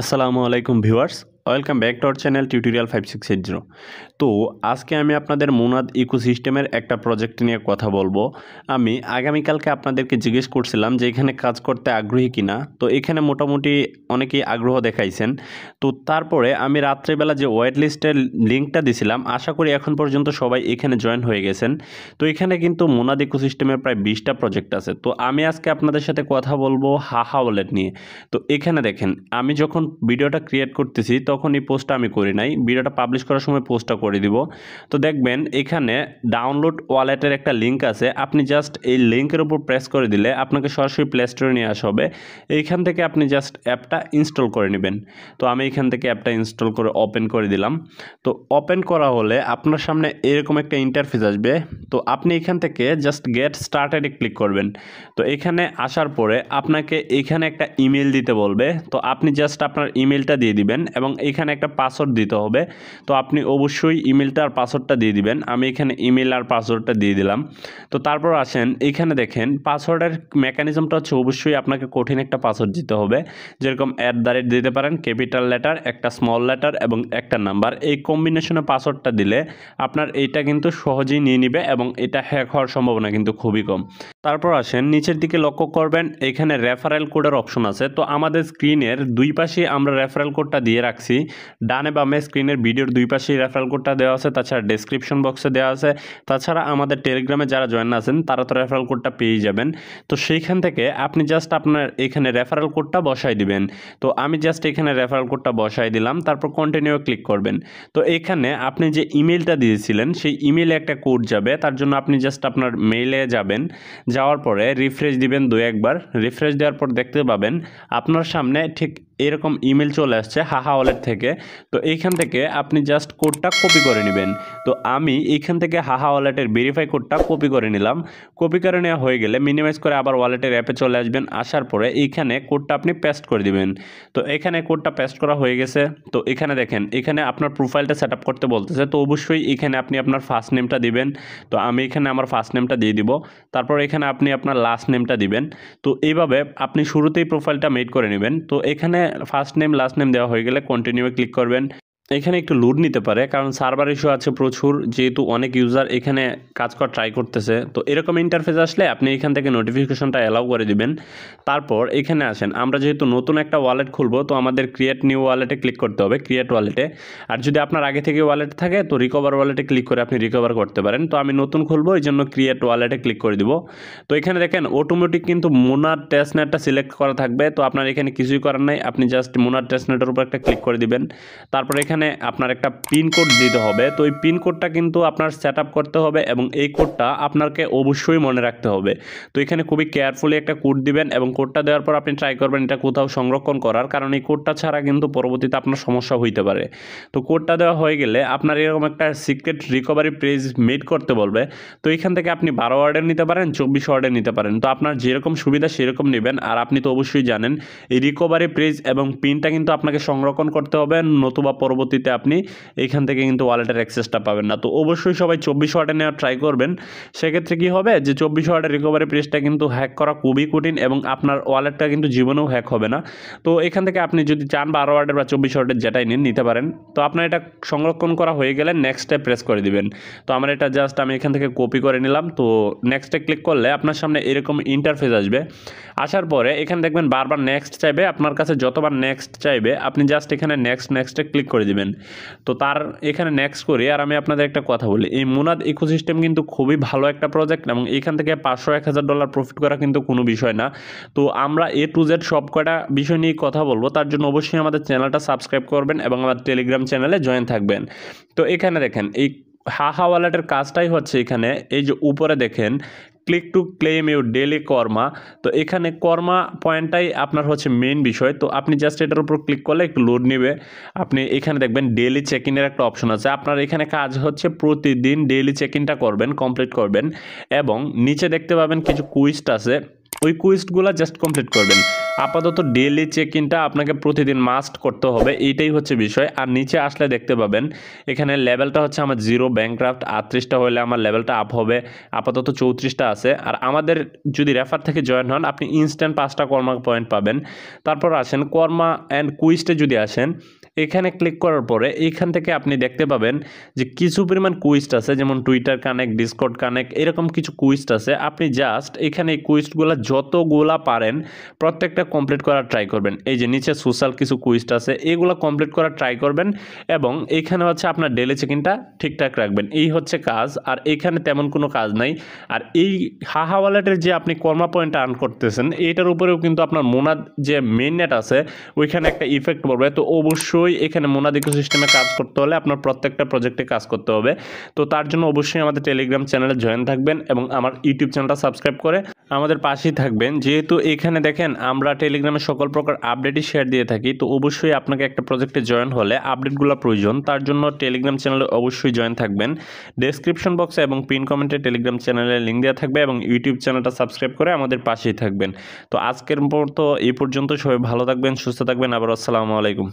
আসসালামু আলাইকুম viewers, welcome back to our channel tutorial 5680। তো আজকে আমি আপনাদের মুনাদ ইকোসিস্টেমের একটা প্রজেক্ট নিয়ে কথা বলবো। আমি আগামীকালকে আপনাদেরকে জিজ্ঞেস করছিলাম যে এখানে কাজ করতে আগ্রহী কিনা। তো এখানে মোটামুটি অনেকেই আগ্রহ দেখাইছেন। তো তারপরে আমি রাত্রেবেলা যে ওয়েট লিস্টের লিঙ্কটা দিছিলাম, আশা করি এখন পর্যন্ত সবাই এখানে জয়েন হয়ে গেছেন। তো এখানে কিন্তু মুনাদ ইকোসিস্টেমের প্রায় 20টা প্রজেক্ট আছে। তো আমি আজকে আপনাদের সাথে কথা বলবো হাহা ওয়ালেট নিয়ে। তো এখানে দেখেন, আমি যখন ভিডিওটা ক্রিয়েট করতেছি তখন এই পোস্টটা আমি করি নাই, ভিডিওটা পাবলিশ করার সময় পোস্টটা করে দিব। তো দেখবেন এখানে ডাউনলোড ওয়ালেটের একটা লিঙ্ক আছে, আপনি জাস্ট এই লিঙ্কের উপর প্রেস করে দিলে আপনাকে সরাসরি প্লে স্টোরে নিয়ে আসা হবে। এইখান থেকে আপনি জাস্ট অ্যাপটা ইনস্টল করে নেবেন। তো আমি এখান থেকে অ্যাপটা ইনস্টল করে ওপেন করে দিলাম। তো ওপেন করা হলে আপনার সামনে এরকম একটা ইন্টারফেস আসবে। তো আপনি এখান থেকে জাস্ট গেট স্টার্টেডে ক্লিক করবেন। তো এখানে আসার পরে আপনাকে এখানে একটা ইমেল দিতে বলবে। তো আপনি জাস্ট আপনার ইমেলটা দিয়ে দিবেন এবং এখানে একটা পাসওয়ার্ড দিতে হবে। তো আপনি অবশ্যই ইমেলটা আর পাসওয়ার্ডটা দিয়ে দিবেন। আমি এখানে ইমেল আর পাসওয়ার্ডটা দিয়ে দিলাম। তো তারপর আসেন, এখানে দেখেন পাসওয়ার্ডের মেকানিজমটা হচ্ছে অবশ্যই আপনাকে কঠিন একটা পাসওয়ার্ড দিতে হবে। যেরকম @ দিতে পারেন, ক্যাপিটাল লেটার, একটা স্মল লেটার এবং একটা নাম্বার। এই কম্বিনেশনে পাসওয়ার্ডটা দিলে আপনার এইটা কিন্তু সহজেই নিয়ে নিবে এবং এটা হ্যাক হওয়ার সম্ভাবনা কিন্তু খুবই কম। তারপর আসেন, নিচের দিকে লক্ষ্য করবেন এখানে রেফারেল কোডের অপশন আছে। তো আমাদের স্ক্রিনের দুই পাশে আমরা রেফারেল কোডটা দিয়ে রাখছি। ডানে বামে স্ক্রিনের ভিডিওর দুই পাশেই রেফারেল কোডটা দেওয়া আছে, তাছাড়া ডেসক্রিপশন বক্সে দেওয়া আছে। তাছাড়া আমাদের টেলিগ্রামে যারা জয়েন আছেন তারা তো রেফারেল কোডটা পেয়েই যাবেন। তো সেইখান থেকে আপনি জাস্ট আপনার এখানে রেফারেল কোডটা বসাই দিবেন। তো আমি জাস্ট এখানে রেফারেল কোডটা বসাই দিলাম, তারপর কন্টিনিউ ক্লিক করবেন। তো এখানে আপনি যে ইমেলটা দিয়েছিলেন সেই ইমেলে একটা কোড যাবে, তার জন্য আপনি জাস্ট আপনার মেইলে যাবেন। যাওয়ার পরে রিফ্রেশ দিবেন 2-1 বার। রিফ্রেশ দেওয়ার পর দেখতে পাবেন আপনার সামনে ঠিক এরকম ইমেল চলে আসছে হাহা ওয়ালেট থেকে। তো এইখান থেকে আপনি জাস্ট কোডটা কপি করে নেবেন। তো আমি এইখান থেকে হাহা ওয়ালেটের ভেরিফাই কোডটা কপি করে নিলাম। কপি করে নেওয়া হয়ে গেলে মিনিমাইজ করে আবার ওয়ালেটের অ্যাপে চলে আসবেন। আসার পরে এইখানে কোডটা আপনি পেস্ট করে দিবেন। তো এখানে কোডটা পেস্ট করা হয়ে গেছে। তো এখানে দেখেন, এখানে আপনার প্রোফাইলটা সেট আপ করতে বলতেছে। তো অবশ্যই এখানে আপনি আপনার ফার্স্ট নেমটা দিবেন। তো আমি এখানে আমার ফার্স্ট নেমটা দিয়ে দিব। তারপর এখানে আপনি আপনার লাস্ট নেমটা দিবেন। তো এইভাবে আপনি শুরুতেই প্রোফাইলটা মেড করে নেবেন। তো এখানে ফার্স্ট নেম লাস্ট নেম দেওয়া হয়ে গেলে কন্টিনিউ ক্লিক করবেন। এখানে একটু লোড নিতে পারে, কারণ সার্ভার ইস্যু আছে প্রচুর, যেহেতু অনেক ইউজার এখানে কাজ করা ট্রাই করতেছে। তো এরকম ইন্টারফেস আসলে আপনি এখান থেকে নোটিফিকেশনটা অ্যালাউ করে দিবেন। তারপর এখানে আসেন, আমরা যেহেতু নতুন একটা ওয়ালেট খুলবো তো আমাদের ক্রিয়েট নিউ ওয়ালেটে ক্লিক করতে হবে, ক্রিয়েট ওয়ালেটে। আর যদি আপনার আগে থেকে ওয়ালেট থাকে তো রিকভার ওয়ালেটে ক্লিক করে আপনি রিকভার করতে পারেন। তো আমি নতুন খুলবো, এই জন্য ক্রিয়েট ওয়ালেটে ক্লিক করে দিব। তো এখানে দেখেন অটোমেটিক কিন্তু মুনাদ টেস্টনেটটা সিলেক্ট করা থাকবে। তো আপনার এখানে কিছুই করার নাই, আপনি জাস্ট মুনাদ টেস্টনেটের উপর একটা ক্লিক করে দিবেন। তারপর এখানে আপনার একটা পিন কোড দিতে হবে। তো এই পিন কোডটা কিন্তু আপনার সেট আপ করতে হবে এবং এই কোডটা আপনাকে অবশ্যই মনে রাখতে হবে। তো এখানে খুবই কেয়ারফুলি একটা কোড দিবেন এবং কোডটা দেওয়ার পর আপনি ট্রাই করবেন এটা কোথাও সংরক্ষণ করার, কারণ এই কোডটা ছাড়া কিন্তু পরবর্তীতে আপনার সমস্যা হইতে পারে। তো কোডটা দেওয়া হয়ে গেলে আপনার এরকম একটা সিক্রেট রিকভারি পেজ মেড করতে বলবে। তো এখান থেকে আপনি 12 ওয়ার্ডের নিতে পারেন, 24 ওয়ার্ডের নিতে পারেন। তো আপনার যেরকম সুবিধা সেরকম নেবেন। আর আপনি তো অবশ্যই জানেন এই রিকভারি পেজ এবং পিনটা কিন্তু আপনাকে সংরক্ষণ করতে হবে, নতুবা পরবর্তীতে আপনি এইখান থেকে কিন্তু ওয়ালেটের অ্যাক্সেসটা পাবেন না। তো অবশ্যই সবাই 24 ওয়ার্ডে নেওয়ার ট্রাই করবেন। সেক্ষেত্রে কি হবে যে 24 ওয়ার্ডের রিকভারি পেজটা কিন্তু হ্যাক করা খুবই কঠিন এবং আপনার ওয়ালেটটা কিন্তু জীবনেও হ্যাক হবে না। তো এখান থেকে আপনি যদি চান 12 ওয়ার্ডের বা 24 ওয়ার্ডের যেটাই নিতে পারেন। তো আপনার এটা সংরক্ষণ করা হয়ে গেলে নেক্সটে প্রেস করে দিবেন। তো আমার এটা জাস্ট আমি এখান থেকে কপি করে নিলাম। তো নেক্সটে ক্লিক করলে আপনার সামনে এরকম ইন্টারফেস আসবে। আসার পরে এখানে দেখবেন বারবার নেক্সট চাইবে, আপনার কাছে যতবার নেক্সট চাইবে আপনি জাস্ট এখানে নেক্সটে ক্লিক করে দিবেন। তো তার এখানে নেক্সট করি। আর আমি আপনাদের একটা কথা বলি, এই মুনাদ ইকোসিস্টেম কিন্তু খুবই ভালো একটা প্রজেক্ট এবং এখান থেকে $500-1000 প্রফিট করা কিন্তু কোনো বিষয় না। তো আমরা A to Z সব কয়টা বিষয় নিয়ে কথা বলবো, তার জন্য অবশ্যই আমাদের চ্যানেলটা সাবস্ক্রাইব করবেন এবং আমার টেলিগ্রাম চ্যানেলে জয়েন থাকবেন। তো এখানে দেখেন এই হাহা ওয়ালেটের কাজটাই হচ্ছে, এখানে এই যে উপরে দেখেন click to claim your daily karma. তো এখানে কর্মা পয়েন্টটাই আপনার হচ্ছে মেইন বিষয়। তো আপনি জাস্ট এটার উপর ক্লিক করলে একটু লোড নেবে। আপনি এখানে দেখবেন ডেলি চেক ইনের একটা অপশন আছে। আপনার এখানে কাজ হচ্ছে প্রতিদিন ডেলি চেক ইনটা করবেন, কমপ্লিট করবেন এবং নিচে দেখতে পাবেন কিছু কুইজ আছে। ওই কুইজগুলো জাস্ট কমপ্লিট করবেন। আপাতত ডেইলি চেক ইনটা আপনাকে প্রতিদিন মাস্ট করতে হবে, এইটাই হচ্ছে বিষয়। আর নিচে আসলে দেখতে পাবেন এখানে লেভেলটা হচ্ছে আমার 0 ব্যাংক্রাফট 38টা হলে আমার লেভেলটা আপ হবে, আপাতত 34টা আছে। আর আমাদের যদি রেফার থেকে জয়েন হন আপনি ইনস্ট্যান্ট 5টা কর্মা পয়েন্ট পাবেন। তারপর আসেন কর্মা অ্যান্ড কুইজটে যদি আসেন, এখানে ক্লিক করার পরে এইখান থেকে আপনি দেখতে পাবেন যে কিছু পরিমাণ কুইজট আছে, যেমন টুইটার কানেক্ট, ডিসকর্ড কানেক্ট, এরকম কিছু কুইজট আছে। আপনি জাস্ট এখানে এই কুইজগুলো যতগুলা পারেন প্রত্যেকটা কমপ্লিট করার ট্রাই করবেন। এই যে নিচে সোশ্যাল কিছু কুইজট আছে, এগুলো কমপ্লিট করার ট্রাই করবেন এবং এইখানে হচ্ছে আপনার ডেলি চেকিংটা ঠিকঠাক রাখবেন। এই হচ্ছে কাজ, আর এইখানে তেমন কোনো কাজ নাই। আর এই হাহা ওয়ালেটের যে আপনি কর্মা পয়েন্ট আর্ন করতেছেন, এইটার উপরেও কিন্তু আপনার মোনাদ যে মেইন নেট আছে ওইখানে একটা ইফেক্ট পড়বে। তো অবশ্যই এখানে মোনাদ ইকোসিস্টেমে কাজ করতে হলে আপনার প্রত্যেকটা প্রজেক্টে কাজ করতে হবে। তো তার জন্য অবশ্যই আমাদের টেলিগ্রাম চ্যানেলে জয়েন থাকবেন এবং আমার ইউটিউব চ্যানেলটা সাবস্ক্রাইব করে আমাদের পাশেই থাকবেন। যেহেতু এখানে দেখেন আমরা টেলিগ্রামে সকল প্রকার আপডেটই শেয়ার দিয়ে থাকি, তো অবশ্যই আপনাকে একটা প্রজেক্টে জয়েন হলে আপডেটগুলো প্রয়োজন। তার জন্য টেলিগ্রাম চ্যানেলে অবশ্যই জয়েন থাকবেন। ডেসক্রিপশন বক্সে এবং পিন কমেন্টে টেলিগ্রাম চ্যানেলের লিঙ্ক দেওয়া থাকবে এবং ইউটিউব চ্যানেলটা সাবস্ক্রাইব করে আমাদের পাশেই থাকবেন। তো আজকের মতো এই পর্যন্ত, সবাই ভালো থাকবেন, সুস্থ থাকবেন। আবার আসসালামু আলাইকুম।